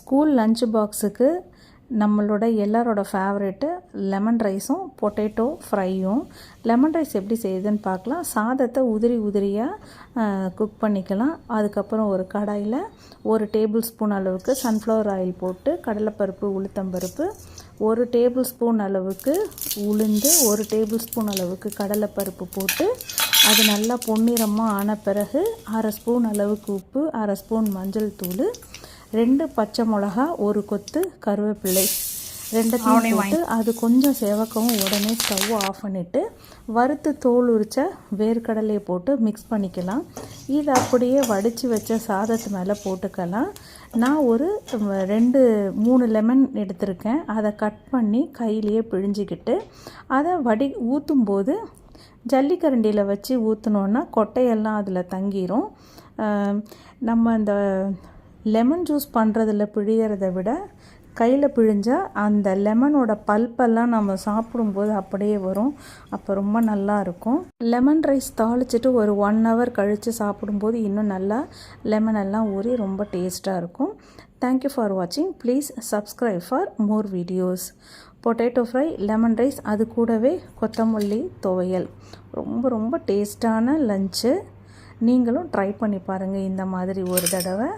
School lunch பாக்ஸுக்கு நம்மளோட எல்லாரோட ஃபேவரெட்டு லெமன் ரைஸும் பொட்டேட்டோ ஃப்ரையும். லெமன் ரைஸ் எப்படி செய்யுதுன்னு பார்க்கலாம். சாதத்தை உதிரி உதிரியாக குக் பண்ணிக்கலாம். அதுக்கப்புறம் ஒரு கடாயில் 1 டேபிள் ஸ்பூன் அளவுக்கு சன்ஃப்ளவர் ஆயில் போட்டு கடலைப்பருப்பு, உளுத்தம்பருப்பு, 1 டேபிள் ஸ்பூன் அளவுக்கு உளுந்து, 1 டேபிள் ஸ்பூன் அளவுக்கு கடலைப்பருப்பு போட்டு அது நல்லா பொன்னிறமாக ஆன பிறகு 1/2 ஸ்பூன் அளவுக்கு உப்பு, 1/2 ஸ்பூன் மஞ்சள் தூள், 2 பச்சை மிளகா, 1 கொத்து கருவேப்பிள்ளை, 2 போட்டு அது கொஞ்சம் சேவக்கவும் உடனே ஸ்டவ் ஆஃப் பண்ணிவிட்டு வறுத்து தோல் உரித்த வேர்க்கடலையை போட்டு மிக்ஸ் பண்ணிக்கலாம். இதை அப்படியே வடித்து வச்ச சாதத்து மேலே போட்டுக்கலாம். நான் ஒரு 2-3 லெமன் எடுத்திருக்கேன். அதை கட் பண்ணி கையிலேயே பிழிஞ்சிக்கிட்டு அதை ஊற்றும்போது ஜல்லிக்கரண்டியில் வச்சு ஊற்றினோன்னா கொட்டையெல்லாம் அதில் தங்கிரும். நம்ம இந்த லெமன் ஜூஸ் பண்ணுறதில் பிழியறதை விட கையில் பிழிஞ்சால் அந்த லெமனோட பல்பெல்லாம் நம்ம சாப்பிடும்போது அப்படியே வரும். அப்போ ரொம்ப நல்லாயிருக்கும். லெமன் ரைஸ் தாளிச்சிட்டு ஒரு 1 ஹவர் கழித்து சாப்பிடும்போது இன்னும் நல்லா லெமனெல்லாம் ஊறி ரொம்ப டேஸ்ட்டாக இருக்கும். தேங்க்யூ ஃபார் வாட்சிங். Please subscribe for more videos. Potato fry, lemon rice, அது கூடவே கொத்தமல்லி துவையல். ரொம்ப ரொம்ப டேஸ்டான லஞ்சு. நீங்களும் ட்ரை பண்ணி பாருங்கள் இந்த மாதிரி ஒரு தடவை.